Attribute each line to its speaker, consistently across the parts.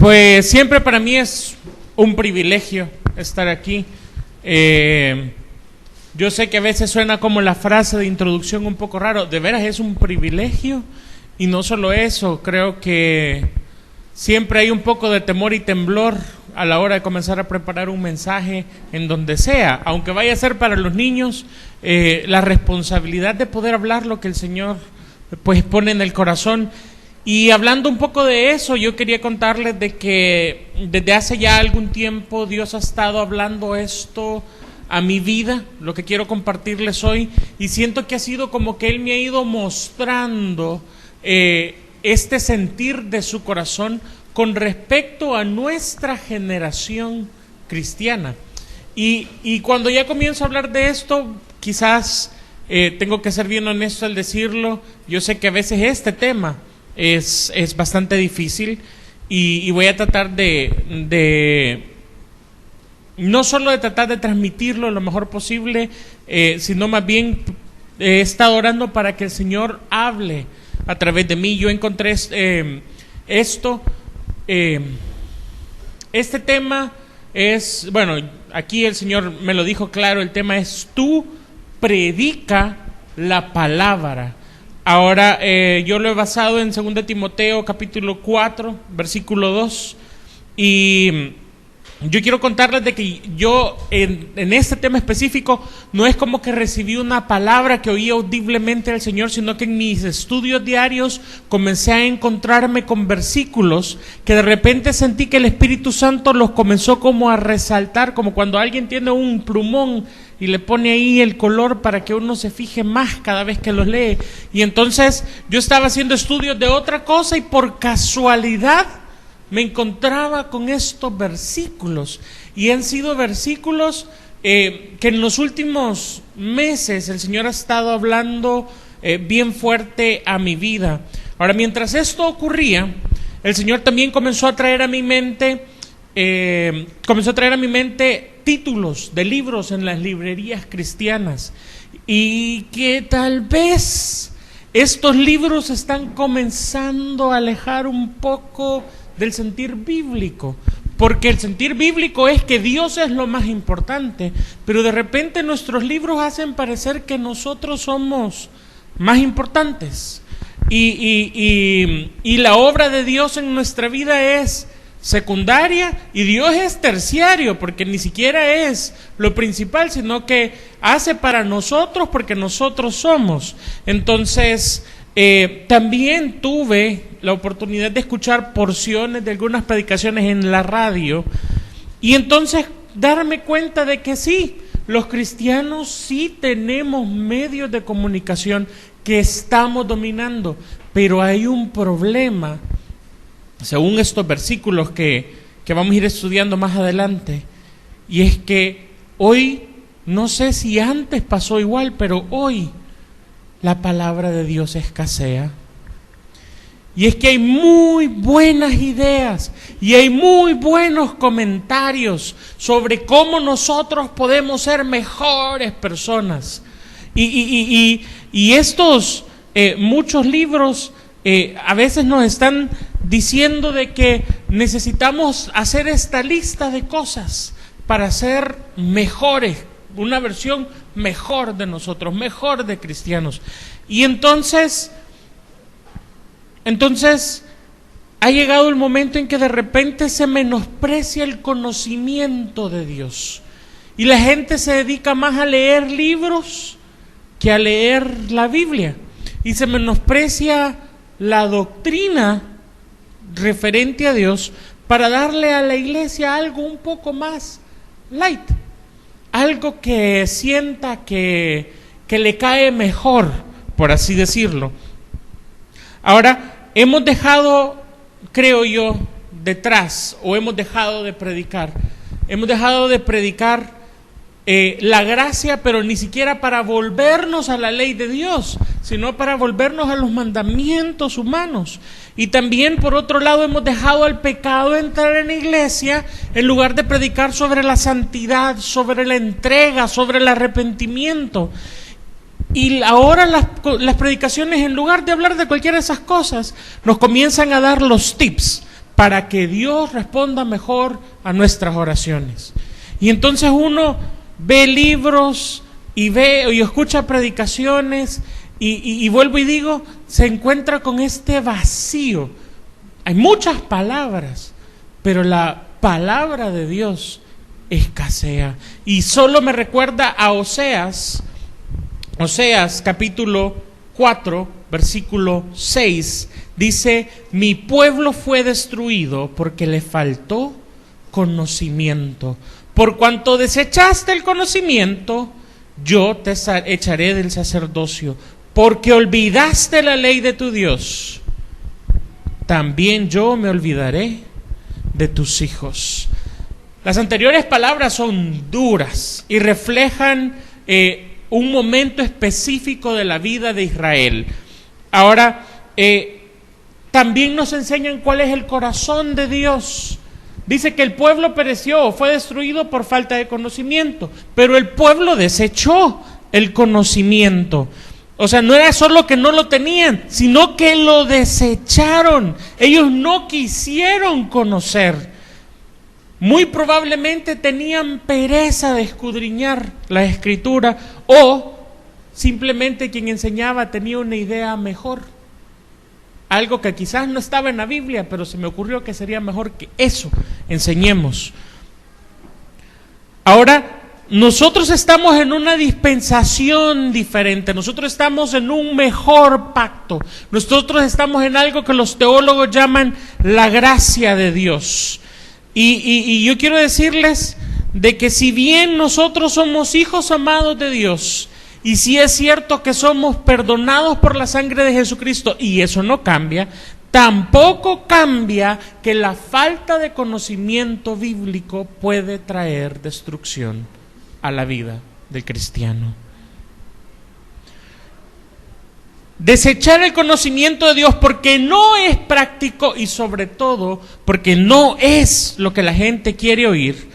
Speaker 1: Pues siempre para mí es un privilegio estar aquí. Yo sé que a veces suena como la frase de introducción un poco raro. De veras es un privilegio. Y no solo eso, creo que siempre hay un poco de temor y temblor a la hora de comenzar a preparar un mensaje en donde sea, aunque vaya a ser para los niños, la responsabilidad de poder hablar lo que el Señor pues pone en el corazón. Y hablando un poco de eso, yo quería contarles de que desde hace ya algún tiempo Dios ha estado hablando esto a mi vida, lo que quiero compartirles hoy, y siento que ha sido como que Él me ha ido mostrando este sentir de su corazón con respecto a nuestra generación cristiana. Y cuando ya comienzo a hablar de esto, quizás tengo que ser bien honesto al decirlo, yo sé que a veces este tema es bastante difícil y voy a tratar de no solo de tratar de transmitirlo lo mejor posible, sino más bien he estado orando para que el Señor hable a través de mí. Yo encontré esto, este tema es, bueno, aquí el Señor me lo dijo claro, el tema es tú predica la palabra. Ahora, yo lo he basado en 2 Timoteo capítulo 4, versículo 2, y yo quiero contarles de que yo en este tema específico no es como que recibí una palabra que oí audiblemente del Señor, sino que en mis estudios diarios comencé a encontrarme con versículos que de repente sentí que el Espíritu Santo los comenzó como a resaltar, como cuando alguien tiene un plumón y le pone ahí el color para que uno se fije más cada vez que los lee. Y entonces yo estaba haciendo estudios de otra cosa y por casualidad me encontraba con estos versículos. Y han sido versículos que en los últimos meses el Señor ha estado hablando bien fuerte a mi vida. Ahora, mientras esto ocurría, el Señor también comenzó a traer a mi mente títulos de libros en las librerías cristianas, y que tal vez estos libros están comenzando a alejar un poco del sentir bíblico, porque el sentir bíblico es que Dios es lo más importante, pero de repente nuestros libros hacen parecer que nosotros somos más importantes, y la obra de Dios en nuestra vida es secundaria y Dios es terciario, porque ni siquiera es lo principal, sino que hace para nosotros porque nosotros somos. Entonces también tuve la oportunidad de escuchar porciones de algunas predicaciones en la radio, y entonces darme cuenta de que sí, los cristianos sí tenemos medios de comunicación que estamos dominando, pero hay un problema según estos versículos que vamos a ir estudiando más adelante, y es que hoy, no sé si antes pasó igual, pero hoy la palabra de Dios escasea. Y es que hay muy buenas ideas y hay muy buenos comentarios sobre cómo nosotros podemos ser mejores personas. Y estos muchos libros a veces nos están diciendo de que necesitamos hacer esta lista de cosas para ser mejores, una versión mejor de nosotros, mejor de cristianos. Y entonces ha llegado el momento en que de repente se menosprecia el conocimiento de Dios, y la gente se dedica más a leer libros que a leer la Biblia, y se menosprecia la doctrina referente a Dios para darle a la iglesia algo un poco más light, algo que sienta que le cae mejor, por así decirlo. Ahora, hemos dejado, creo yo, detrás, o hemos dejado de predicar la gracia, pero ni siquiera para volvernos a la ley de Dios, sino para volvernos a los mandamientos humanos. Y también, por otro lado, hemos dejado al pecado entrar en la iglesia en lugar de predicar sobre la santidad, sobre la entrega, sobre el arrepentimiento. Y ahora las predicaciones, en lugar de hablar de cualquiera de esas cosas, nos comienzan a dar los tips para que Dios responda mejor a nuestras oraciones. Y entonces uno ve libros y escucha predicaciones y vuelvo y digo, se encuentra con este vacío. Hay muchas palabras, pero la palabra de Dios escasea. Y solo me recuerda a Oseas capítulo 4, versículo 6, dice: mi pueblo fue destruido porque le faltó conocimiento. Por cuanto desechaste el conocimiento, yo te echaré del sacerdocio. Porque olvidaste la ley de tu Dios, también yo me olvidaré de tus hijos. Las anteriores palabras son duras y reflejan un momento específico de la vida de Israel. Ahora, también nos enseñan cuál es el corazón de Dios. Dice que el pueblo pereció o fue destruido por falta de conocimiento, pero el pueblo desechó el conocimiento. O sea, no era solo que no lo tenían, sino que lo desecharon. Ellos no quisieron conocer. Muy probablemente tenían pereza de escudriñar la Escritura, o simplemente quien enseñaba tenía una idea mejor. Algo que quizás no estaba en la Biblia, pero se me ocurrió que sería mejor que eso enseñemos. Ahora, nosotros estamos en una dispensación diferente, nosotros estamos en un mejor pacto, nosotros estamos en algo que los teólogos llaman la gracia de Dios. Y yo quiero decirles de que si bien nosotros somos hijos amados de Dios, y si es cierto que somos perdonados por la sangre de Jesucristo, y eso no cambia, tampoco cambia que la falta de conocimiento bíblico puede traer destrucción a la vida del cristiano. Desechar el conocimiento de Dios porque no es práctico y sobre todo porque no es lo que la gente quiere oír,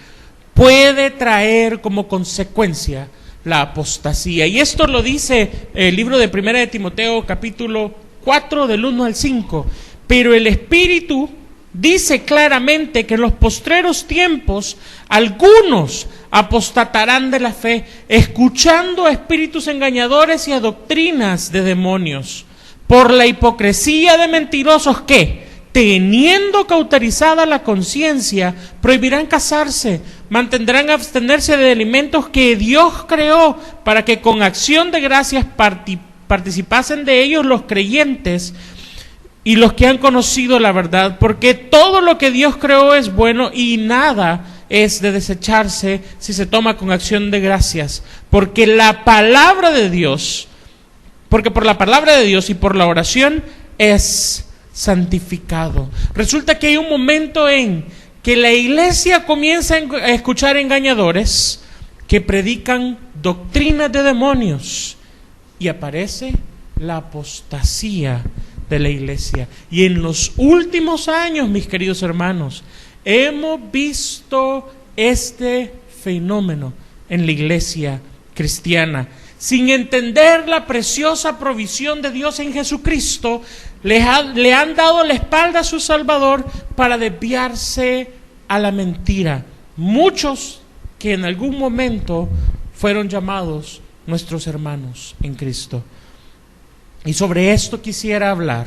Speaker 1: puede traer como consecuencia la apostasía. Y esto lo dice el libro de 1 de Timoteo capítulo 4 del 1 al 5. Pero el Espíritu dice claramente que en los postreros tiempos algunos apostatarán de la fe, escuchando a espíritus engañadores y a doctrinas de demonios, por la hipocresía de mentirosos que, teniendo cauterizada la conciencia, prohibirán casarse, mantendrán abstenerse de alimentos que Dios creó, para que con acción de gracias participasen de ellos los creyentes y los que han conocido la verdad, porque todo lo que Dios creó es bueno y nada es de desecharse si se toma con acción de gracias, porque la palabra de Dios, porque por la palabra de Dios y por la oración es santificado. Resulta que hay un momento en que la iglesia comienza a escuchar engañadores que predican doctrinas de demonios y aparece la apostasía de la iglesia. Y en los últimos años, mis queridos hermanos, hemos visto este fenómeno en la iglesia cristiana. Sin entender la preciosa provisión de Dios en Jesucristo, le han dado la espalda a su Salvador para desviarse a la mentira. Muchos que en algún momento fueron llamados nuestros hermanos en Cristo. Y sobre esto quisiera hablar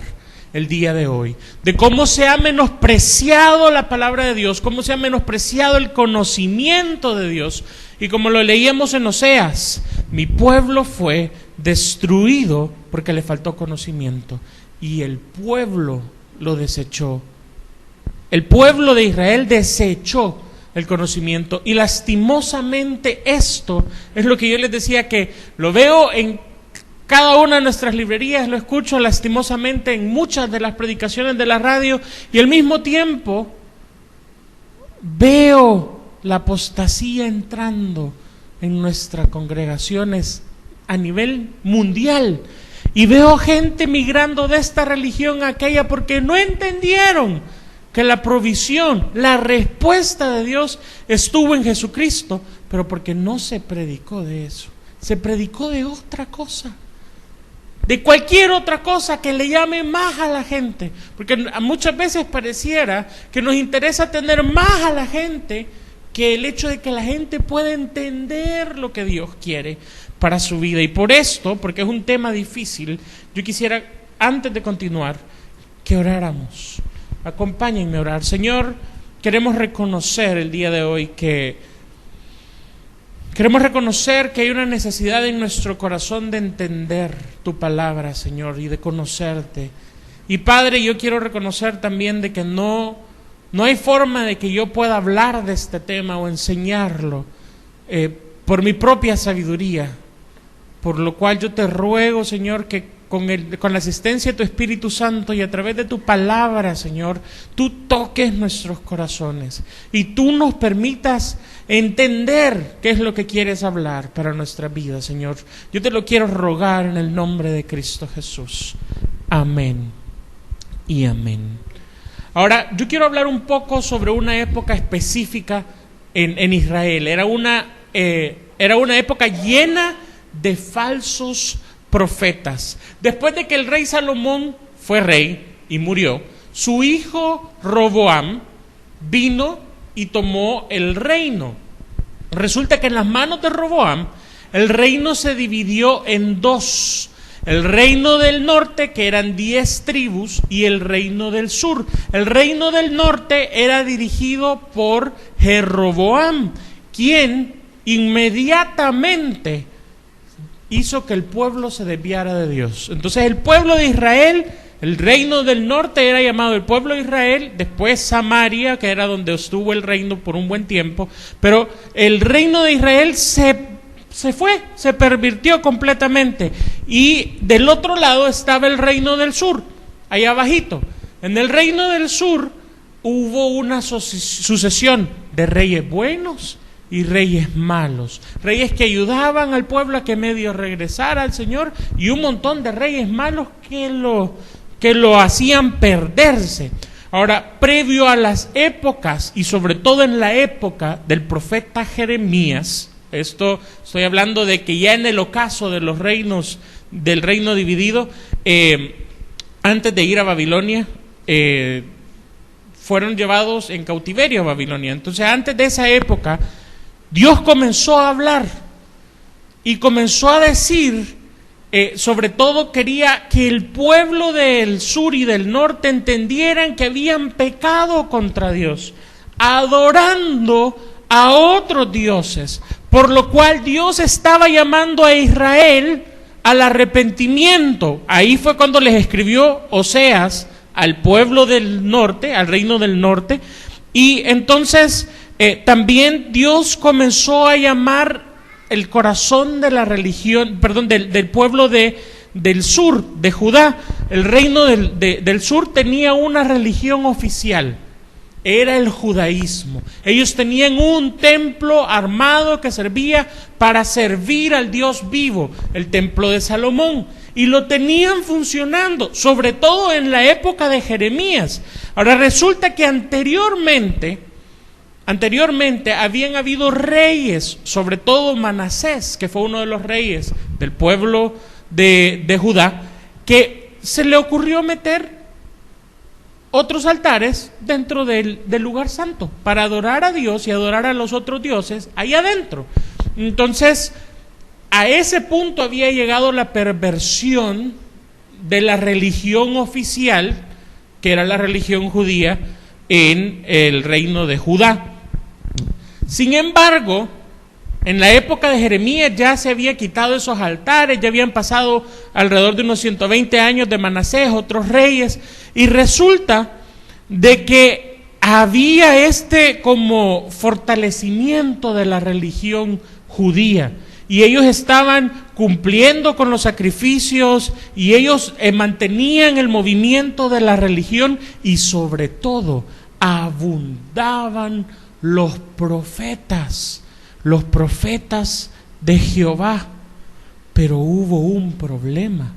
Speaker 1: el día de hoy, de cómo se ha menospreciado la palabra de Dios, cómo se ha menospreciado el conocimiento de Dios. Y como lo leíamos en Oseas, mi pueblo fue destruido porque le faltó conocimiento, y el pueblo lo desechó. El pueblo de Israel desechó el conocimiento, y lastimosamente esto es lo que yo les decía, que lo veo en cada una de nuestras librerías, lo escucho lastimosamente en muchas de las predicaciones de la radio, y al mismo tiempo veo la apostasía entrando en nuestras congregaciones a nivel mundial, y veo gente migrando de esta religión a aquella porque no entendieron que la provisión, la respuesta de Dios estuvo en Jesucristo, pero porque no se predicó de eso, se predicó de otra cosa. de cualquier otra cosa que le llame más a la gente, porque muchas veces pareciera que nos interesa tener más a la gente que el hecho de que la gente pueda entender lo que Dios quiere para su vida. Y por esto, porque es un tema difícil, yo quisiera, antes de continuar, que oráramos. Acompáñenme a orar. Señor, queremos reconocer el día de hoy que hay una necesidad en nuestro corazón de entender tu palabra, Señor, y de conocerte. Y Padre, yo quiero reconocer también de que no hay forma de que yo pueda hablar de este tema o enseñarlo por mi propia sabiduría. Por lo cual yo te ruego, Señor, que con la asistencia de tu Espíritu Santo y a través de tu palabra, Señor, tú toques nuestros corazones y tú nos permitas entender qué es lo que quieres hablar para nuestra vida, Señor. Yo te lo quiero rogar en el nombre de Cristo Jesús. Amén y amén. Ahora, yo quiero hablar un poco sobre una época específica en Israel. Era una época llena de falsos profetas. Después de que el rey Salomón fue rey y murió, su hijo Roboam vino y tomó el reino. Resulta que en las manos de Roboam el reino se dividió en dos: el reino del norte, que eran 10 tribus, y el reino del sur. El reino del norte era dirigido por Jeroboam, quien inmediatamente hizo que el pueblo se desviara de Dios. Entonces el pueblo de Israel, el reino del norte era llamado el pueblo de Israel, después Samaria, que era donde estuvo el reino por un buen tiempo, pero el reino de Israel se pervirtió completamente. Y del otro lado estaba el reino del sur, allá abajito. En el reino del sur hubo una sucesión de reyes buenos y reyes malos, reyes que ayudaban al pueblo a que medio regresara al Señor, y un montón de reyes malos que lo hacían perderse. Ahora, previo a las épocas, y sobre todo en la época del profeta Jeremías, esto estoy hablando de que ya en el ocaso de los reinos, del reino dividido, antes de ir a Babilonia, fueron llevados en cautiverio a Babilonia. Entonces, antes de esa época, Dios comenzó a hablar y comenzó a decir, sobre todo quería que el pueblo del sur y del norte entendieran que habían pecado contra Dios, adorando a otros dioses, por lo cual Dios estaba llamando a Israel al arrepentimiento. Ahí fue cuando les escribió Oseas al pueblo del norte, al reino del norte, y entonces también Dios comenzó a llamar el corazón de la religión, del pueblo del sur, de Judá. El reino del sur tenía una religión oficial, era el judaísmo. Ellos tenían un templo armado que servía para servir al Dios vivo, el templo de Salomón, y lo tenían funcionando, sobre todo en la época de Jeremías. Ahora resulta que anteriormente habían habido reyes, sobre todo Manasés, que fue uno de los reyes del pueblo de Judá, que se le ocurrió meter otros altares dentro del lugar santo para adorar a Dios y adorar a los otros dioses ahí adentro. Entonces, a ese punto había llegado la perversión de la religión oficial, que era la religión judía, en el reino de Judá. Sin embargo, en la época de Jeremías ya se había quitado esos altares, ya habían pasado alrededor de unos 120 años de Manasés, otros reyes, y resulta de que había como fortalecimiento de la religión judía, y ellos estaban cumpliendo con los sacrificios, y ellos mantenían el movimiento de la religión, y sobre todo abundaban los profetas de Jehová. Pero hubo un problema,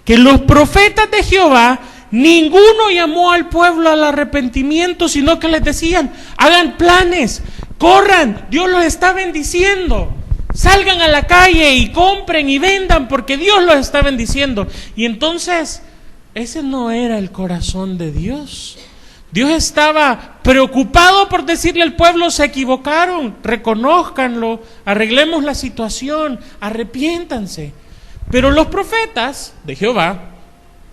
Speaker 1: que los profetas de Jehová, ninguno llamó al pueblo al arrepentimiento, sino que les decían: hagan planes, corran, Dios los está bendiciendo. salgan a la calle y compren y vendan porque Dios los está bendiciendo. Y entonces, ese no era el corazón de Dios. Dios estaba preocupado por decirle al pueblo: se equivocaron, reconózcanlo, arreglemos la situación, arrepiéntanse. Pero los profetas de Jehová,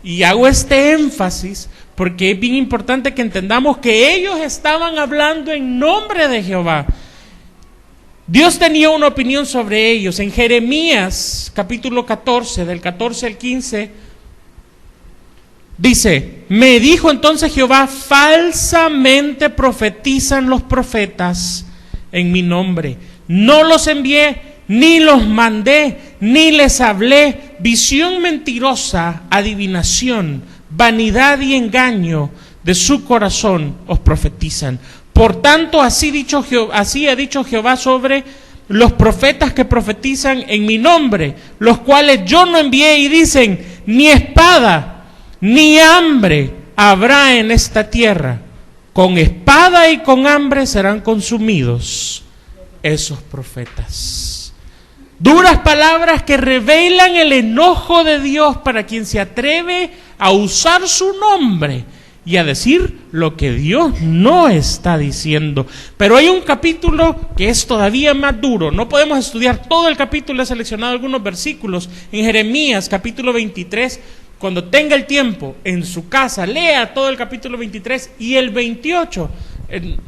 Speaker 1: y hago este énfasis porque es bien importante que entendamos que ellos estaban hablando en nombre de Jehová. Dios tenía una opinión sobre ellos. En Jeremías capítulo 14, del 14 al 15, dice: me dijo entonces Jehová: falsamente profetizan los profetas en mi nombre. No los envié, ni los mandé, ni les hablé. Visión mentirosa, adivinación, vanidad y engaño de su corazón os profetizan. Por tanto, así ha dicho Jehová sobre los profetas que profetizan en mi nombre, los cuales yo no envié, y dicen: ni espada ni hambre habrá en esta tierra. Con espada y con hambre serán consumidos esos profetas. Duras palabras que revelan el enojo de Dios para quien se atreve a usar su nombre y a decir lo que Dios no está diciendo. Pero hay un capítulo que es todavía más duro. No podemos estudiar todo el capítulo, he seleccionado algunos versículos. En Jeremías capítulo 23, cuando tenga el tiempo en su casa, lea todo el capítulo 23 y el 28.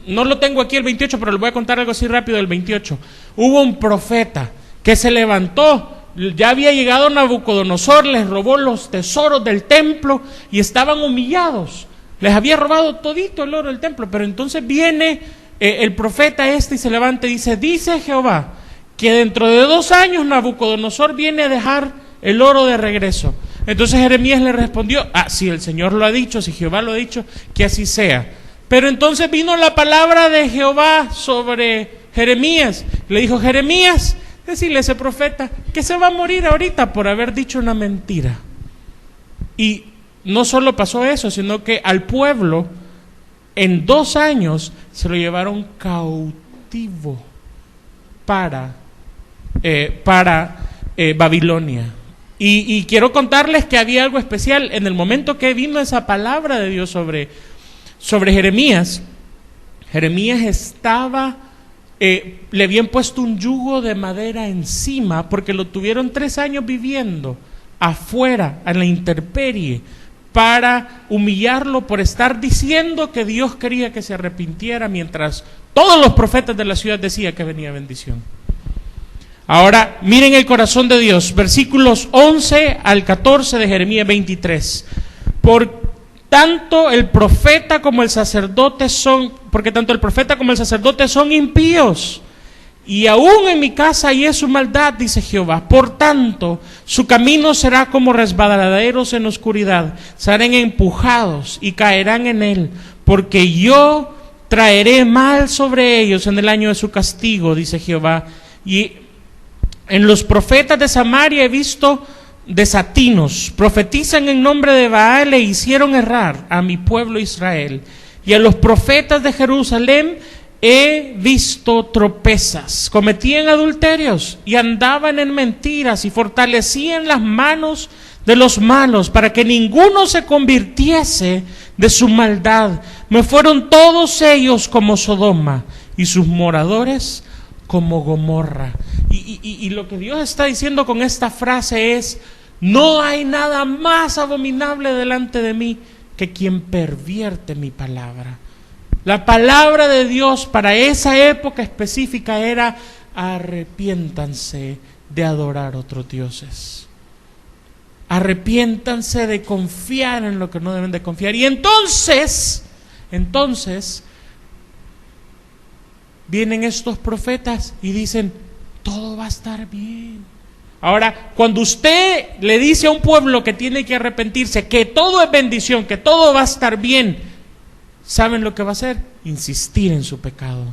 Speaker 1: No lo tengo aquí el 28, pero le voy a contar algo así rápido del 28. Hubo un profeta que se levantó, ya había llegado Nabucodonosor, les robó los tesoros del templo y estaban humillados. Les había robado todito el oro del templo, pero entonces viene el profeta y se levanta y dice: dice Jehová que dentro de 2 años Nabucodonosor viene a dejar el oro de regreso. Entonces Jeremías le respondió: si el Señor lo ha dicho, si Jehová lo ha dicho, que así sea. Pero entonces vino la palabra de Jehová sobre Jeremías. Le dijo: Jeremías, decirle a ese profeta que se va a morir ahorita por haber dicho una mentira. Y no solo pasó eso, sino que al pueblo en 2 años se lo llevaron cautivo para Babilonia. Y quiero contarles que había algo especial. En el momento que vino esa palabra de Dios sobre Jeremías, Jeremías estaba, le habían puesto un yugo de madera encima porque lo tuvieron 3 años viviendo afuera, en la intemperie, para humillarlo por estar diciendo que Dios quería que se arrepintiera, mientras todos los profetas de la ciudad decían que venía bendición. Ahora, miren el corazón de Dios, versículos 11 al 14 de Jeremías 23. Porque tanto el profeta como el sacerdote son impíos, y aún en mi casa hay su maldad, dice Jehová. Por tanto, su camino será como resbaladeros en oscuridad, serán empujados y caerán en él, porque yo traeré mal sobre ellos en el año de su castigo, dice Jehová. Y en los profetas de Samaria he visto desatinos, profetizan en nombre de Baal e hicieron errar a mi pueblo Israel. Y a los profetas de Jerusalén he visto tropezas, cometían adulterios y andaban en mentiras y fortalecían las manos de los malos para que ninguno se convirtiese de su maldad. Me fueron todos ellos como Sodoma y sus moradores como Gomorra. Y lo que Dios está diciendo con esta frase es: no hay nada más abominable delante de mí que quien pervierte mi palabra. La palabra de Dios para esa época específica era: arrepiéntanse de adorar otros dioses. Arrepiéntanse de confiar en lo que no deben de confiar. Y entonces vienen estos profetas y dicen: todo va a estar bien. Ahora, cuando usted le dice a un pueblo que tiene que arrepentirse, que todo es bendición, que todo va a estar bien, ¿saben lo que va a hacer? Insistir en su pecado.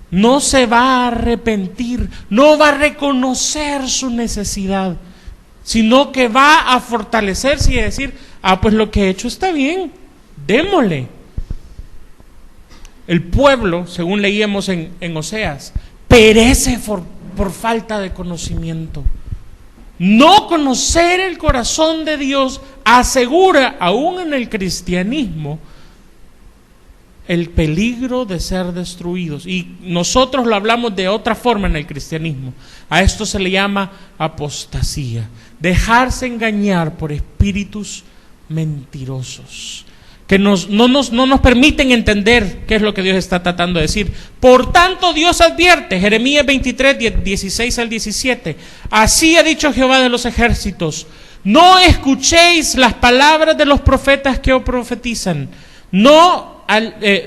Speaker 1: No se va a arrepentir, no va a reconocer su necesidad, sino que va a fortalecerse y a decir: pues lo que he hecho está bien, démosle. El pueblo, según leíamos en Oseas, perece por falta de conocimiento. No conocer el corazón de Dios asegura, aún en el cristianismo, el peligro de ser destruidos. Y nosotros lo hablamos de otra forma en el cristianismo. A esto se le llama apostasía. Dejarse engañar por espíritus mentirosos que no nos permiten entender qué es lo que Dios está tratando de decir. Por tanto, Dios advierte, Jeremías 23, 16 al 17, así ha dicho Jehová de los ejércitos, no escuchéis las palabras de los profetas que os profetizan,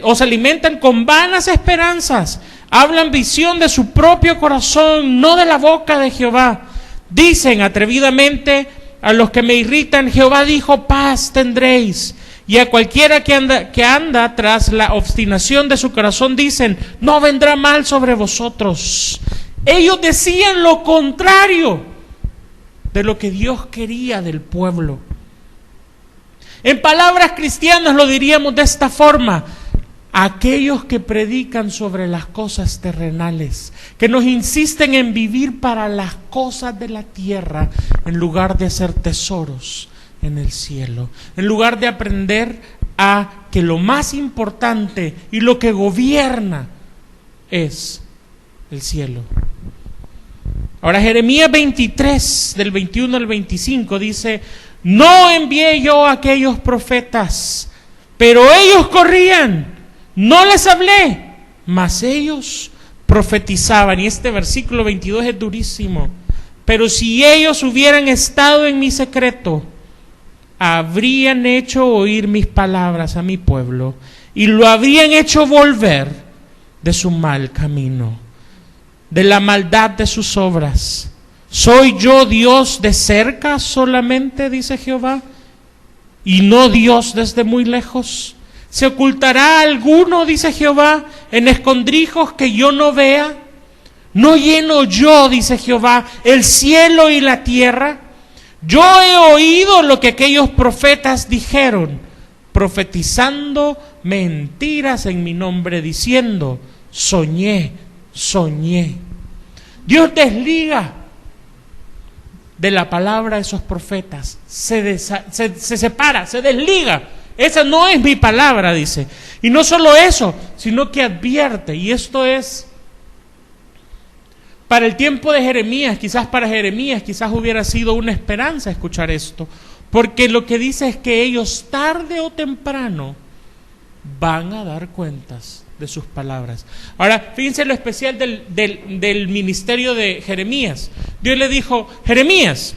Speaker 1: os alimentan con vanas esperanzas, hablan visión de su propio corazón, no de la boca de Jehová. Dicen atrevidamente a los que me irritan, Jehová dijo, paz tendréis. Y a cualquiera que anda tras la obstinación de su corazón dicen, no vendrá mal sobre vosotros. Ellos decían lo contrario de lo que Dios quería del pueblo. En palabras cristianas lo diríamos de esta forma: aquellos que predican sobre las cosas terrenales, que nos insisten en vivir para las cosas de la tierra en lugar de hacer tesoros en el cielo, en lugar de aprender a que lo más importante y lo que gobierna es el cielo. Ahora Jeremías 23 del 21 al 25 dice, no envié yo a aquellos profetas, pero ellos corrían, no les hablé, mas ellos profetizaban. Y este versículo 22 es durísimo. Pero si ellos hubieran estado en mi secreto, habrían hecho oír mis palabras a mi pueblo y lo habrían hecho volver de su mal camino, de la maldad de sus obras. ¿Soy yo Dios de cerca solamente, dice Jehová, y no Dios desde muy lejos? ¿Se ocultará alguno, dice Jehová, en escondrijos que yo no vea? ¿No lleno yo, dice Jehová, el cielo y la tierra? Yo he oído lo que aquellos profetas dijeron, profetizando mentiras en mi nombre, diciendo, soñé. Dios desliga de la palabra de esos profetas, se separa, se desliga. Esa no es mi palabra, dice. Y no solo eso, sino que advierte, y esto es para el tiempo de Jeremías, quizás hubiera sido una esperanza escuchar esto, porque lo que dice es que ellos tarde o temprano van a dar cuentas de sus palabras. Ahora, fíjense lo especial del ministerio de Jeremías. Dios le dijo, Jeremías,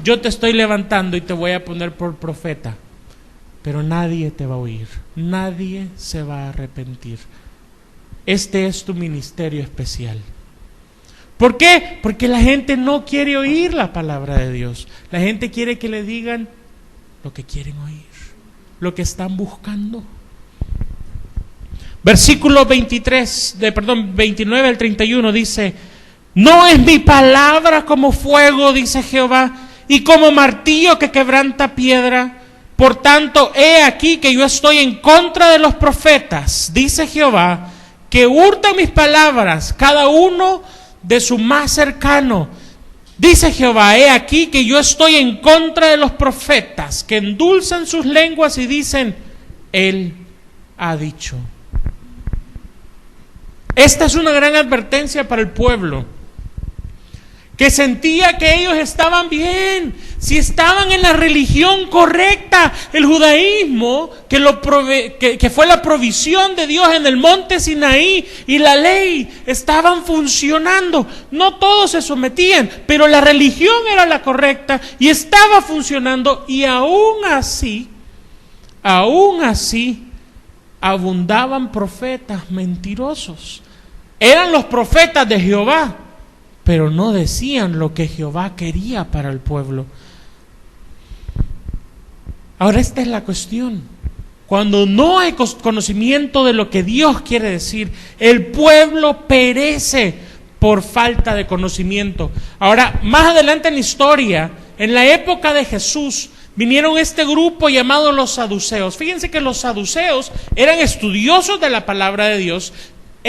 Speaker 1: yo te estoy levantando y te voy a poner por profeta, pero nadie te va a oír, nadie se va a arrepentir. Este es tu ministerio especial. ¿Por qué? Porque la gente no quiere oír la palabra de Dios. La gente quiere que le digan lo que quieren oír, lo que están buscando. Versículo 29 al 31 dice, no es mi palabra como fuego, dice Jehová, y como martillo que quebranta piedra. Por tanto, he aquí que yo estoy en contra de los profetas, dice Jehová, que hurtan mis palabras, cada uno de su más cercano. Dice Jehová, he aquí que yo estoy en contra de los profetas, que endulzan sus lenguas y dicen, Él ha dicho. Esta es una gran advertencia para el pueblo, que sentía que ellos estaban bien, si estaban en la religión correcta, el judaísmo, que fue la provisión de Dios en el monte Sinaí, y la ley estaban funcionando. No todos se sometían, pero la religión era la correcta y estaba funcionando, y aún así, abundaban profetas mentirosos. Eran los profetas de Jehová, pero no decían lo que Jehová quería para el pueblo. Ahora esta es la cuestión. Cuando no hay conocimiento de lo que Dios quiere decir, el pueblo perece por falta de conocimiento. Ahora, más adelante en la historia, en la época de Jesús, vinieron este grupo llamado los saduceos. Fíjense que los saduceos eran estudiosos de la palabra de Dios,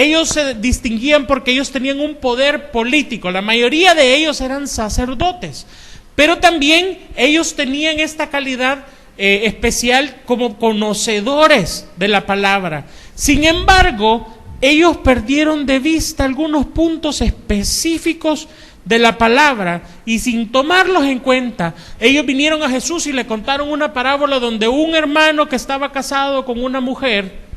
Speaker 1: ellos se distinguían porque ellos tenían un poder político. La mayoría de ellos eran sacerdotes, pero también ellos tenían esta calidad especial como conocedores de la palabra. Sin embargo, ellos perdieron de vista algunos puntos específicos de la palabra y sin tomarlos en cuenta, ellos vinieron a Jesús y le contaron una parábola donde un hermano que estaba casado con una mujer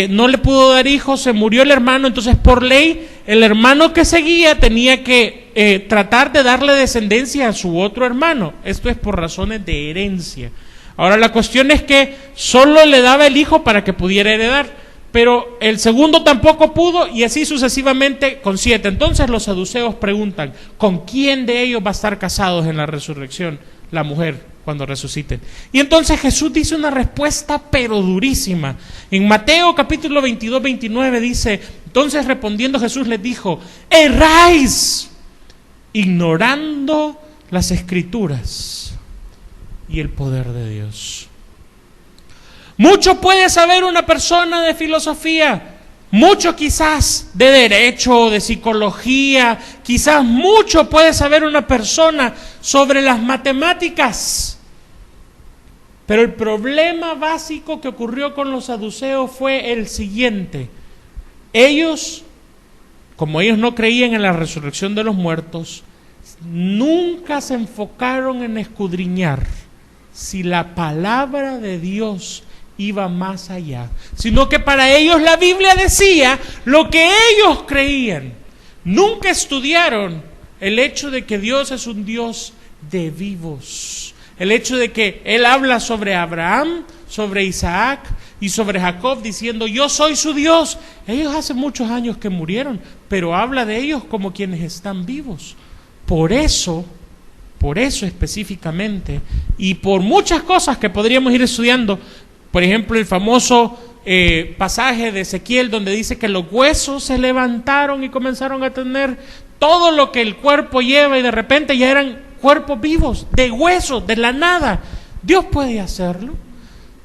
Speaker 1: no le pudo dar hijos, se murió el hermano, entonces por ley el hermano que seguía tenía que tratar de darle descendencia a su otro hermano. Esto es por razones de herencia. Ahora la cuestión es que solo le daba el hijo para que pudiera heredar, pero el segundo tampoco pudo, y así sucesivamente con 7. Entonces los saduceos preguntan, ¿con quién de ellos va a estar casados en la resurrección? La mujer, cuando resuciten. Y entonces Jesús dice una respuesta pero durísima. En Mateo capítulo 22, 29 dice, entonces respondiendo Jesús les dijo, erráis, ignorando las Escrituras y el poder de Dios. Mucho puede saber una persona de filosofía, mucho quizás de derecho, de psicología, quizás mucho puede saber una persona sobre las matemáticas. Pero el problema básico que ocurrió con los saduceos fue el siguiente. Ellos, como ellos no creían en la resurrección de los muertos, nunca se enfocaron en escudriñar si la palabra de Dios iba más allá, sino que para ellos la Biblia decía lo que ellos creían. Nunca estudiaron el hecho de que Dios es un Dios de vivos, el hecho de que Él habla sobre Abraham, sobre Isaac y sobre Jacob, diciendo yo soy su Dios. Ellos hace muchos años que murieron, pero habla de ellos como quienes están vivos. Por eso específicamente, y por muchas cosas que podríamos ir estudiando, por ejemplo, el famoso pasaje de Ezequiel donde dice que los huesos se levantaron y comenzaron a tener todo lo que el cuerpo lleva y de repente ya eran cuerpos vivos, de huesos, de la nada. Dios puede hacerlo.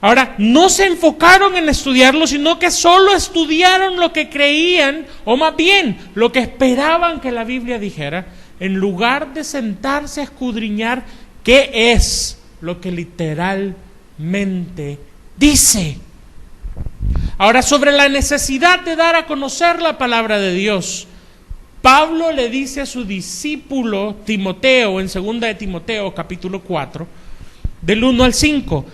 Speaker 1: Ahora, no se enfocaron en estudiarlo, sino que solo estudiaron lo que creían, o más bien, lo que esperaban que la Biblia dijera, en lugar de sentarse a escudriñar qué es lo que literalmente dice. Ahora, sobre la necesidad de dar a conocer la palabra de Dios, Pablo le dice a su discípulo Timoteo, en 2 de Timoteo capítulo 4, del 1 al 5,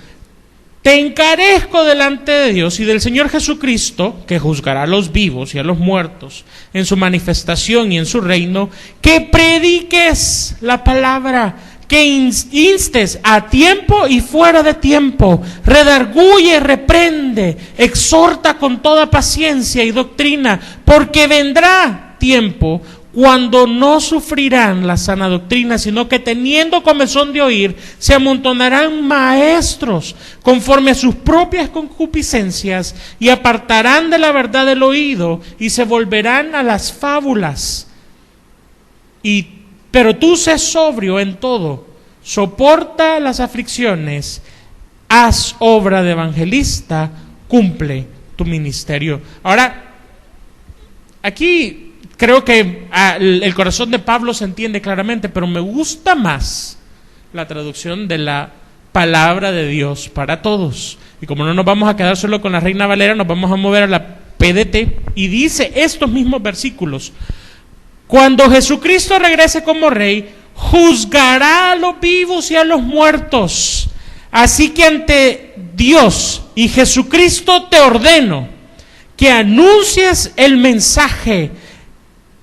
Speaker 1: te encarezco delante de Dios y del Señor Jesucristo, que juzgará a los vivos y a los muertos en su manifestación y en su reino, que prediques la palabra, que instes a tiempo y fuera de tiempo, redarguye, reprende, exhorta con toda paciencia y doctrina, porque vendrá tiempo cuando no sufrirán la sana doctrina, sino que teniendo comezón de oír, se amontonarán maestros conforme a sus propias concupiscencias y apartarán de la verdad el oído y se volverán a las fábulas. Pero tú sé sobrio en todo, soporta las aflicciones, haz obra de evangelista, cumple tu ministerio. Ahora, aquí creo que el corazón de Pablo se entiende claramente, pero me gusta más la traducción de la palabra de Dios para todos. Y como no nos vamos a quedar solo con la Reina Valera, nos vamos a mover a la PDT y dice estos mismos versículos: cuando Jesucristo regrese como Rey, juzgará a los vivos y a los muertos. Así que ante Dios y Jesucristo te ordeno que anuncies el mensaje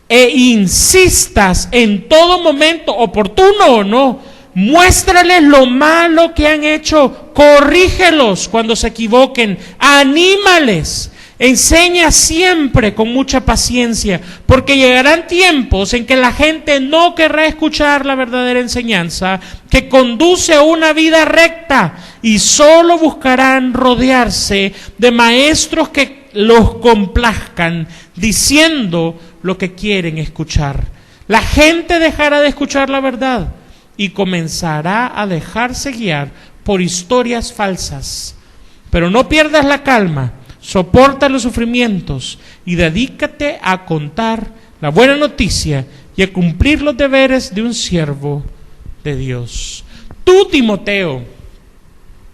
Speaker 1: e insistas en todo momento, oportuno o no, muéstrales lo malo que han hecho, corrígelos cuando se equivoquen, anímales, enseña siempre con mucha paciencia, porque llegarán tiempos en que la gente no querrá escuchar la verdadera enseñanza que conduce a una vida recta y solo buscarán rodearse de maestros que los complazcan, diciendo lo que quieren escuchar. La gente dejará de escuchar la verdad y comenzará a dejarse guiar por historias falsas. Pero no pierdas la calma, soporta los sufrimientos y dedícate a contar la buena noticia y a cumplir los deberes de un siervo de Dios. Tú, Timoteo,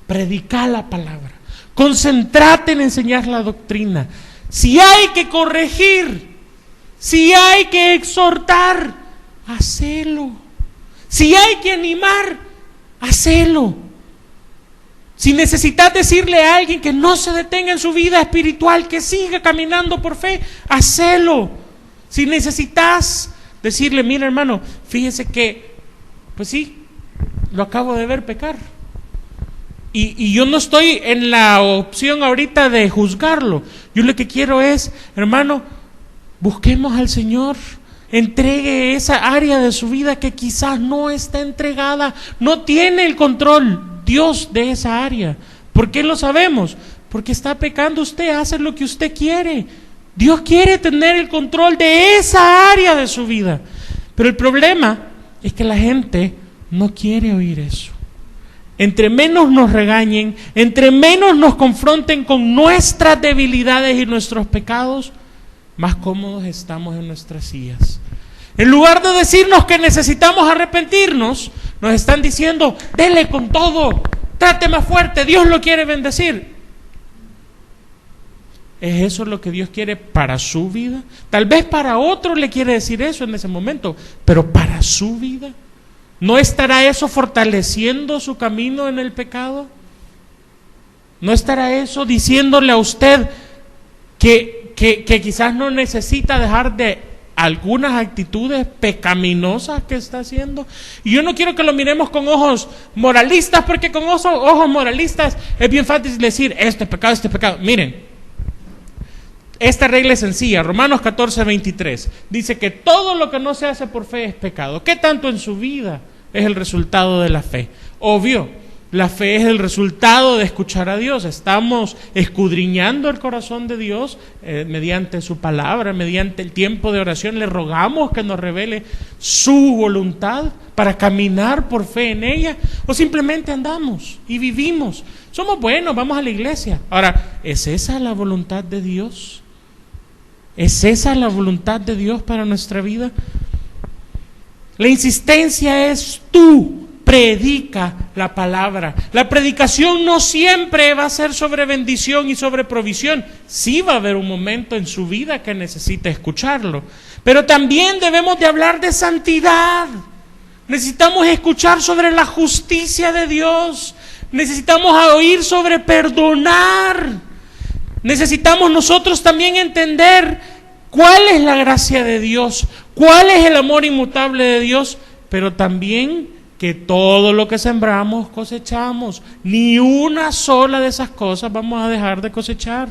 Speaker 1: predica la palabra, concéntrate en enseñar la doctrina. Si hay que corregir, si hay que exhortar, hacelo. Si hay que animar, hacelo. Si necesitas decirle a alguien que no se detenga en su vida espiritual, que siga caminando por fe, hacelo. Si necesitas decirle, mira hermano, fíjese que, pues sí, lo acabo de ver pecar. Y yo no estoy en la opción ahorita de juzgarlo. Yo lo que quiero es, hermano, busquemos al Señor. Entregue esa área de su vida que quizás no está entregada. No tiene el control Dios de esa área. ¿Por qué lo sabemos? Porque está pecando usted, hace lo que usted quiere. Dios quiere tener el control de esa área de su vida. Pero el problema es que la gente no quiere oír eso. Entre menos nos regañen, entre menos nos confronten con nuestras debilidades y nuestros pecados, más cómodos estamos en nuestras sillas. En lugar de decirnos que necesitamos arrepentirnos, nos están diciendo, dele con todo, trate más fuerte, Dios lo quiere bendecir. ¿Es eso lo que Dios quiere para su vida? Tal vez para otro le quiere decir eso en ese momento, pero para su vida. ¿No estará eso fortaleciendo su camino en el pecado? ¿No estará eso diciéndole a usted que quizás no necesita dejar de algunas actitudes pecaminosas que está haciendo? Y yo no quiero que lo miremos con ojos moralistas, porque con ojos moralistas es bien fácil decir, este es pecado, este es pecado. Miren, esta regla es sencilla. Romanos 14:23 dice que todo lo que no se hace por fe es pecado. ¿Qué tanto en su vida es el resultado de la fe? Obvio, la fe es el resultado de escuchar a Dios. Estamos escudriñando el corazón de Dios mediante su palabra, mediante el tiempo de oración. Le rogamos que nos revele su voluntad para caminar por fe en ella, o simplemente andamos y vivimos. Somos buenos, vamos a la iglesia. Ahora, ¿es esa la voluntad de Dios? ¿Es esa la voluntad de Dios para nuestra vida? La insistencia es tú predica la palabra. La predicación no siempre va a ser sobre bendición y sobre provisión. Sí va a haber un momento en su vida que necesite escucharlo, pero también debemos de hablar de santidad. Necesitamos escuchar sobre la justicia de Dios. Necesitamos oír sobre perdonar. Necesitamos nosotros también entender cuál es la gracia de Dios, cuál es el amor inmutable de Dios, pero también que todo lo que sembramos cosechamos. Ni una sola de esas cosas vamos a dejar de cosechar.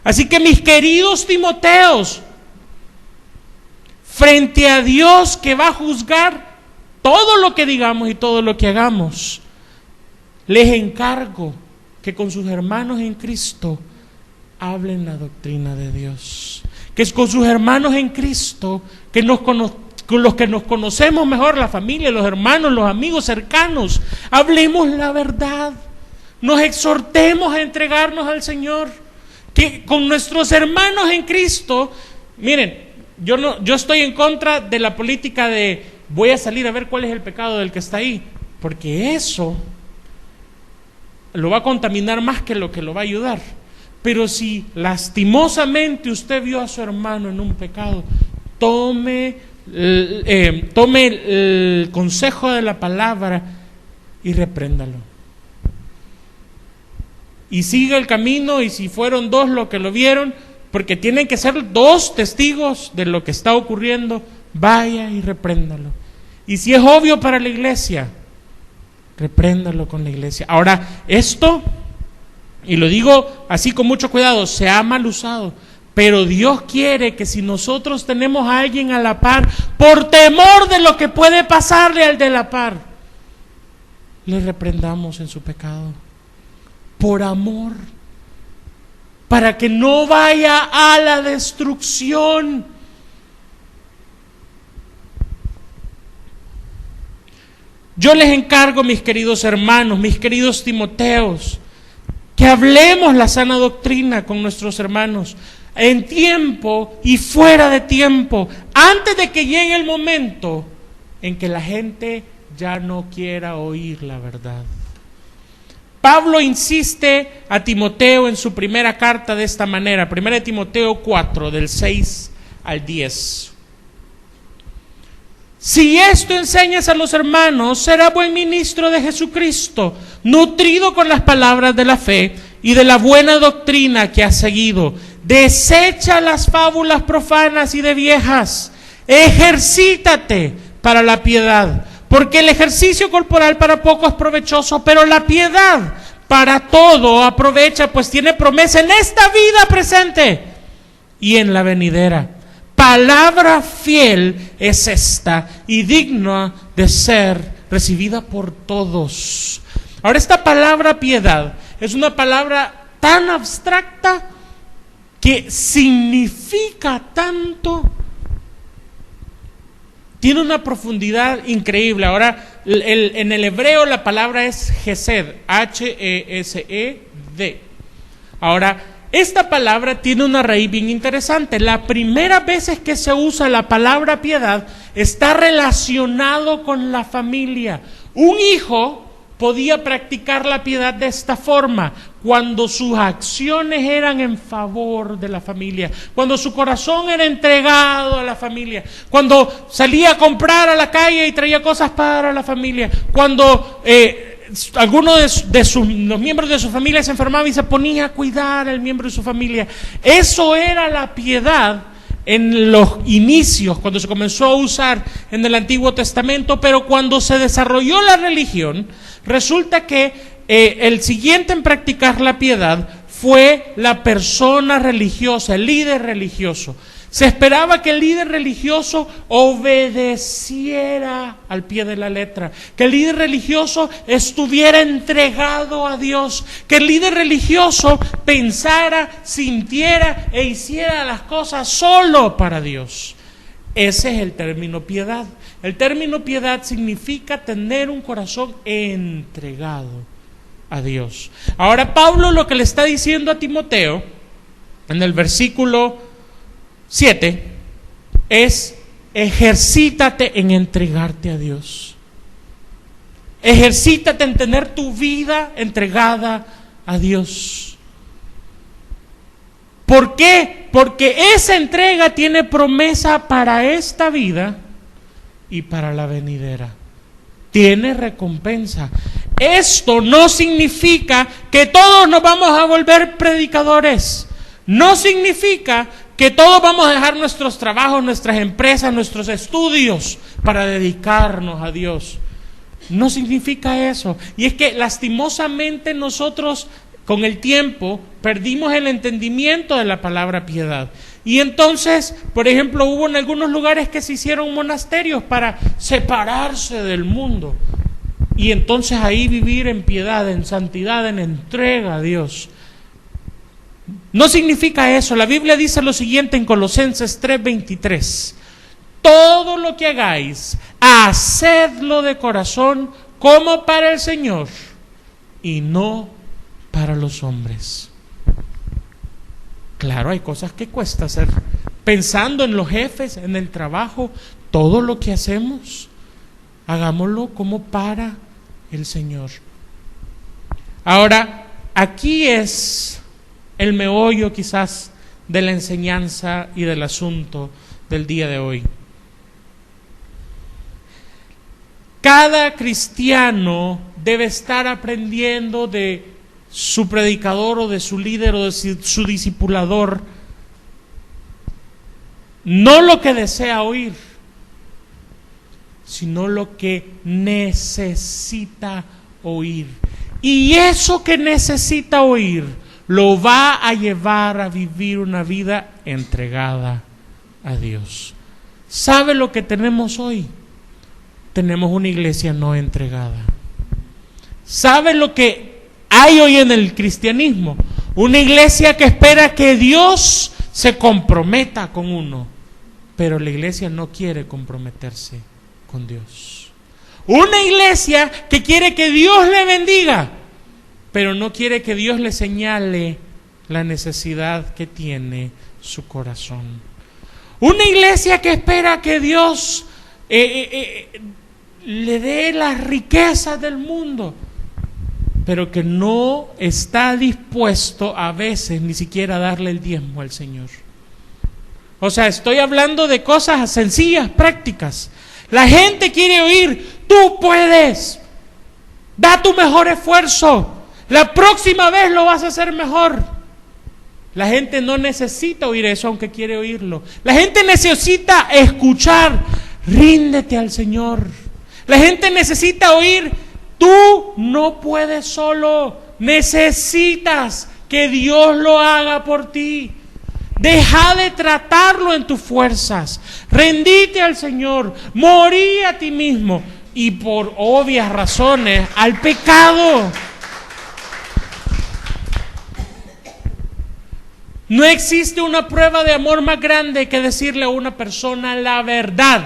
Speaker 1: Así que mis queridos Timoteos, frente a Dios que va a juzgar todo lo que digamos y todo lo que hagamos, les encargo que con sus hermanos en Cristo hablen la doctrina de Dios. Que es con sus hermanos en Cristo, con los que nos conocemos mejor, la familia, los hermanos, los amigos cercanos, hablemos la verdad. Nos exhortemos a entregarnos al Señor. Que con nuestros hermanos en Cristo, miren, yo estoy en contra de la política de voy a salir a ver cuál es el pecado del que está ahí, porque eso lo va a contaminar más que lo va a ayudar. Pero si lastimosamente usted vio a su hermano en un pecado, tome el consejo de la palabra y repréndalo. Y siga el camino, y si fueron dos los que lo vieron, porque tienen que ser dos testigos de lo que está ocurriendo, vaya y repréndalo. Y si es obvio para la iglesia, repréndalo con la iglesia. Ahora, esto, y lo digo así con mucho cuidado, se ha mal usado, pero Dios quiere que si nosotros tenemos a alguien a la par, por temor de lo que puede pasarle al de la par, le reprendamos en su pecado, por amor, para que no vaya a la destrucción. Yo les encargo, mis queridos hermanos, mis queridos Timoteos, que hablemos la sana doctrina con nuestros hermanos, en tiempo y fuera de tiempo, antes de que llegue el momento en que la gente ya no quiera oír la verdad. Pablo insiste a Timoteo en su primera carta de esta manera, 1 Timoteo 4, del 6 al 10. Si esto enseñas a los hermanos, será buen ministro de Jesucristo, nutrido con las palabras de la fe y de la buena doctrina que has seguido. Desecha las fábulas profanas y de viejas. Ejercítate para la piedad, porque el ejercicio corporal para poco es provechoso, pero la piedad para todo aprovecha, pues tiene promesa en esta vida presente y en la venidera. Palabra fiel es esta y digna de ser recibida por todos. Ahora, esta palabra piedad es una palabra tan abstracta que significa tanto, tiene una profundidad increíble. Ahora, en el hebreo la palabra es Hesed, H-E-S-E-D. Ahora, esta palabra tiene una raíz bien interesante. La primera vez que se usa la palabra piedad está relacionado con la familia. Un hijo podía practicar la piedad de esta forma, cuando sus acciones eran en favor de la familia, cuando su corazón era entregado a la familia, cuando salía a comprar a la calle y traía cosas para la familia, cuando alguno de los miembros de su familia se enfermaba y se ponía a cuidar al miembro de su familia. Eso era la piedad en los inicios, cuando se comenzó a usar en el Antiguo Testamento, pero cuando se desarrolló la religión, resulta que el siguiente en practicar la piedad fue la persona religiosa, el líder religioso. Se esperaba que el líder religioso obedeciera al pie de la letra, que el líder religioso estuviera entregado a Dios, que el líder religioso pensara, sintiera e hiciera las cosas solo para Dios. Ese es el término piedad. El término piedad significa tener un corazón entregado a Dios. Ahora, Pablo lo que le está diciendo a Timoteo en el versículo 7 es: ejercítate en entregarte a Dios. Ejercítate en tener tu vida entregada a Dios. ¿Por qué? Porque esa entrega tiene promesa para esta vida y para la venidera. Tiene recompensa. Esto no significa que todos nos vamos a volver predicadores. No significa que todos vamos a dejar nuestros trabajos, nuestras empresas, nuestros estudios para dedicarnos a Dios. No significa eso. Y es que lastimosamente nosotros con el tiempo perdimos el entendimiento de la palabra piedad. Y entonces, por ejemplo, hubo en algunos lugares que se hicieron monasterios para separarse del mundo. Y entonces ahí vivir en piedad, en santidad, en entrega a Dios. No significa eso. La Biblia dice lo siguiente en Colosenses 3:23: todo lo que hagáis, hacedlo de corazón como para el Señor y no para los hombres. Claro, hay cosas que cuesta hacer. Pensando en los jefes, en el trabajo, todo lo que hacemos, hagámoslo como para el Señor. Ahora, aquí es el meollo quizás de la enseñanza y del asunto del día de hoy. Cada cristiano debe estar aprendiendo de su predicador o de su líder o de su discipulador, no lo que desea oír, sino lo que necesita oír. Y eso que necesita oír lo va a llevar a vivir una vida entregada a Dios. ¿Sabe lo que tenemos hoy? Tenemos una iglesia no entregada. ¿Sabe lo que hay hoy en el cristianismo? Una iglesia que espera que Dios se comprometa con uno, pero la iglesia no quiere comprometerse con Dios. Una iglesia que quiere que Dios le bendiga, pero no quiere que Dios le señale la necesidad que tiene su corazón. Una iglesia que espera que Dios le dé las riquezas del mundo, pero que no está dispuesto a veces ni siquiera a darle el diezmo al Señor. O sea, estoy hablando de cosas sencillas, prácticas. La gente quiere oír: tú puedes, da tu mejor esfuerzo, la próxima vez lo vas a hacer mejor. La gente no necesita oír eso, aunque quiere oírlo. La gente necesita escuchar: ríndete al Señor. La gente necesita oír: tú no puedes solo, necesitas que Dios lo haga por ti. Deja de tratarlo en tus fuerzas, rendite al Señor, morí a ti mismo y por obvias razones al pecado. No existe una prueba de amor más grande que decirle a una persona la verdad.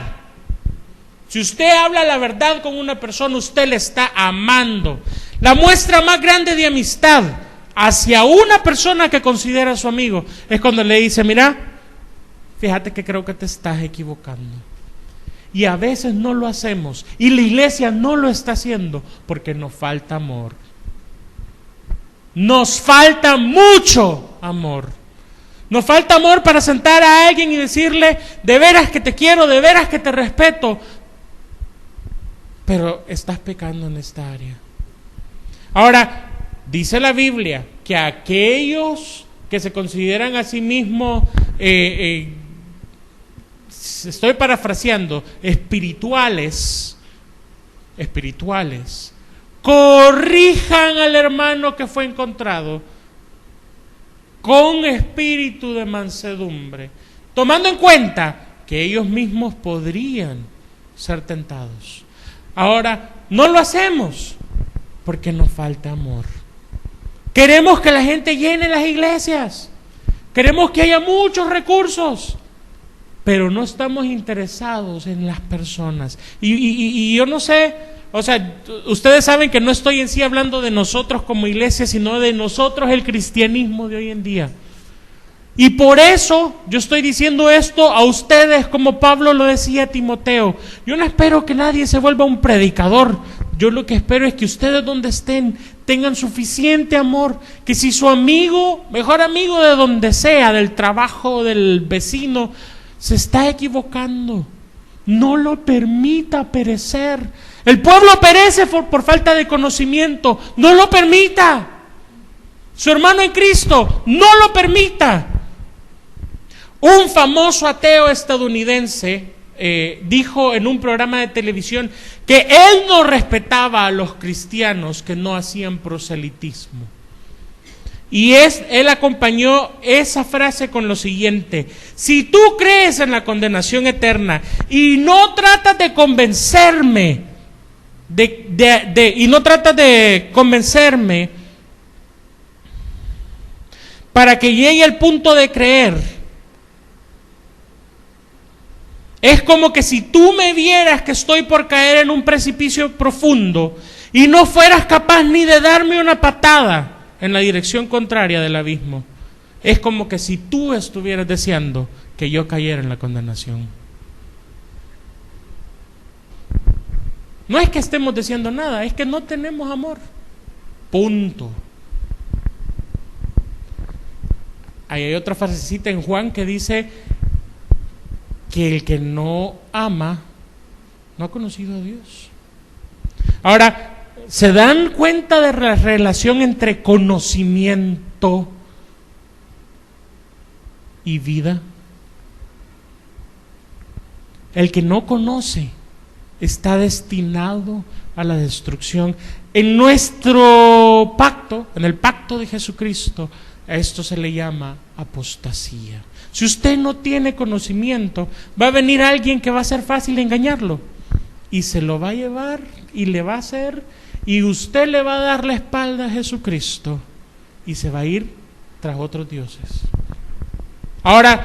Speaker 1: Si usted habla la verdad con una persona, usted le está amando. La muestra más grande de amistad hacia una persona que considera a su amigo es cuando le dice: mira, fíjate que creo que te estás equivocando. Y a veces no lo hacemos, y la iglesia no lo está haciendo porque nos falta amor. Nos falta mucho amor. Nos falta amor para sentar a alguien y decirle: de veras que te quiero, de veras que te respeto, pero estás pecando en esta área. Ahora, dice la Biblia que aquellos que se consideran a sí mismos, estoy parafraseando, espirituales, corrijan al hermano que fue encontrado con espíritu de mansedumbre, tomando en cuenta que ellos mismos podrían ser tentados. Ahora, no lo hacemos porque nos falta amor. Queremos que la gente llene las iglesias, queremos que haya muchos recursos, pero no estamos interesados en las personas. Y yo no sé, o sea, ustedes saben que no estoy en sí hablando de nosotros como iglesia, sino de nosotros, el cristianismo de hoy en día. Y por eso yo estoy diciendo esto a ustedes, como Pablo lo decía a Timoteo. Yo no espero que nadie se vuelva un predicador. Yo lo que espero es que ustedes, donde estén, tengan suficiente amor, que si su amigo, mejor amigo de donde sea, del trabajo, del vecino, se está equivocando, no lo permita perecer. El pueblo perece por falta de conocimiento. No lo permita. Su hermano en Cristo, no lo permita. Un famoso ateo estadounidense dijo en un programa de televisión que él no respetaba a los cristianos que no hacían proselitismo. Y él acompañó esa frase con lo siguiente: si tú crees en la condenación eterna y no tratas de convencerme, para que llegue al punto de creer, es como que si tú me vieras que estoy por caer en un precipicio profundo y no fueras capaz ni de darme una patada en la dirección contraria del abismo. Es como que si tú estuvieras deseando que yo cayera en la condenación. No es que estemos deseando nada, es que no tenemos amor. Punto. Ahí hay otra frasecita en Juan que dice que el que no ama no ha conocido a Dios. Ahora, ¿se dan cuenta de la relación entre conocimiento y vida? El que no conoce está destinado a la destrucción. En nuestro pacto, en el pacto de Jesucristo, a esto se le llama apostasía. Si usted no tiene conocimiento, va a venir alguien que va a ser fácil engañarlo y se lo va a llevar y le va a hacer, y usted le va a dar la espalda a Jesucristo y se va a ir tras otros dioses. Ahora,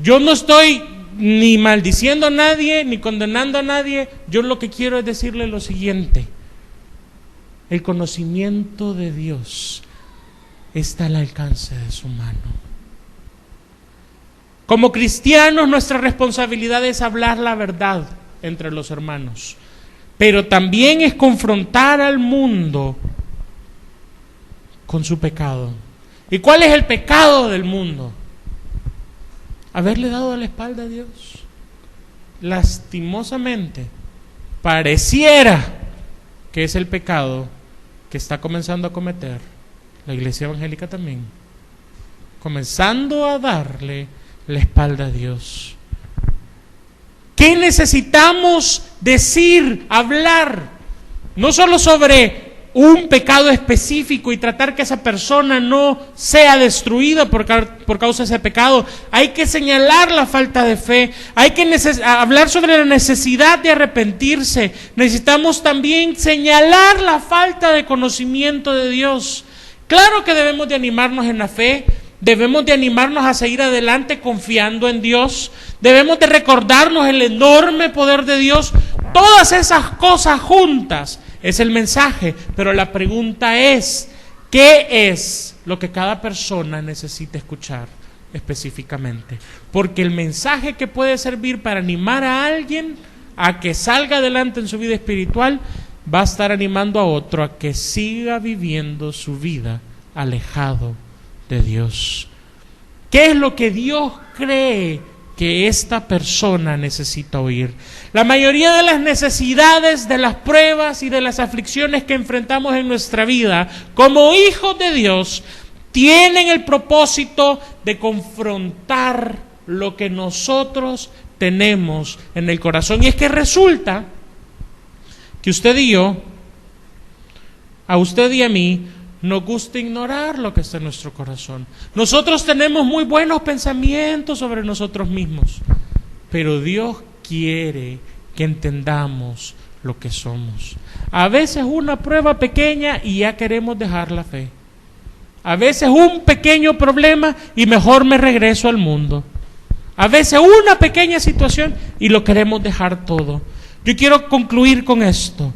Speaker 1: yo no estoy ni maldiciendo a nadie ni condenando a nadie. Yo lo que quiero es decirle lo siguiente: el conocimiento de Dios está al alcance de su mano. Como cristianos, nuestra responsabilidad es hablar la verdad entre los hermanos, pero también es confrontar al mundo con su pecado. ¿Y cuál es el pecado del mundo? Haberle dado la espalda a Dios. Lastimosamente, pareciera que es el pecado que está comenzando a cometer la iglesia evangélica también, comenzando a darle la espalda a Dios. ¿Qué necesitamos decir, hablar? No solo sobre un pecado específico y tratar que esa persona no sea destruida por causa de ese pecado. Hay que señalar la falta de fe, hay que hablar sobre la necesidad de arrepentirse. Necesitamos también señalar la falta de conocimiento de Dios. Claro que debemos de animarnos en la fe, debemos de animarnos a seguir adelante confiando en Dios, debemos de recordarnos el enorme poder de Dios. Todas esas cosas juntas es el mensaje, pero la pregunta es, ¿qué es lo que cada persona necesita escuchar específicamente? Porque el mensaje que puede servir para animar a alguien a que salga adelante en su vida espiritual, va a estar animando a otro a que siga viviendo su vida alejado de Dios. ¿Qué es lo que Dios cree que esta persona necesita oír? La mayoría de las necesidades, de las pruebas y de las aflicciones que enfrentamos en nuestra vida como hijos de Dios tienen el propósito de confrontar lo que nosotros tenemos en el corazón. Y es que resulta que usted y yo, a usted y a mí, nos gusta ignorar lo que está en nuestro corazón. Nosotros tenemos muy buenos pensamientos sobre nosotros mismos, pero Dios quiere que entendamos lo que somos. A veces una prueba pequeña y ya queremos dejar la fe. A veces un pequeño problema y mejor me regreso al mundo. A veces una pequeña situación y lo queremos dejar todo. Yo quiero concluir con esto.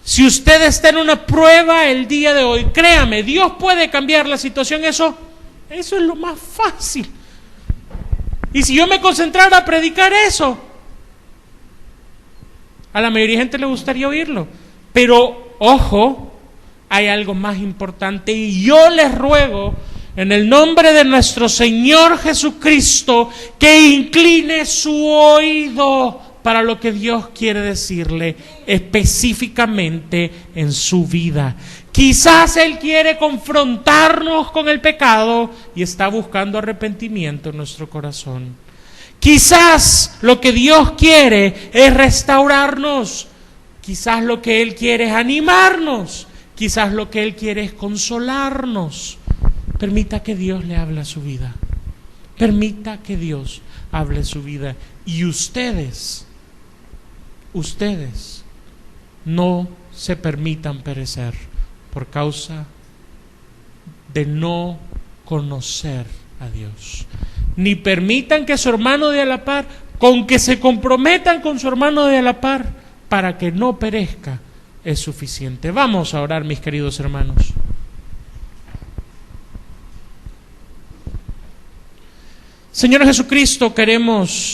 Speaker 1: Si usted está en una prueba el día de hoy, créame, Dios puede cambiar la situación. Eso es lo más fácil. Y si yo me concentrara a predicar eso, a la mayoría de gente le gustaría oírlo. Pero, ojo, hay algo más importante y yo les ruego en el nombre de nuestro Señor Jesucristo que incline su oído para lo que Dios quiere decirle específicamente en su vida. Quizás Él quiere confrontarnos con el pecado y está buscando arrepentimiento en nuestro corazón. Quizás lo que Dios quiere es restaurarnos. Quizás lo que Él quiere es animarnos. Quizás lo que Él quiere es consolarnos. Permita que Dios le hable a su vida. Permita que Dios hable a su vida. Y ustedes no se permitan perecer por causa de no conocer a Dios. Ni permitan que su hermano de a la par, con que se comprometan con su hermano de a la par, para que no perezca, es suficiente. Vamos a orar, mis queridos hermanos. Señor Jesucristo, queremos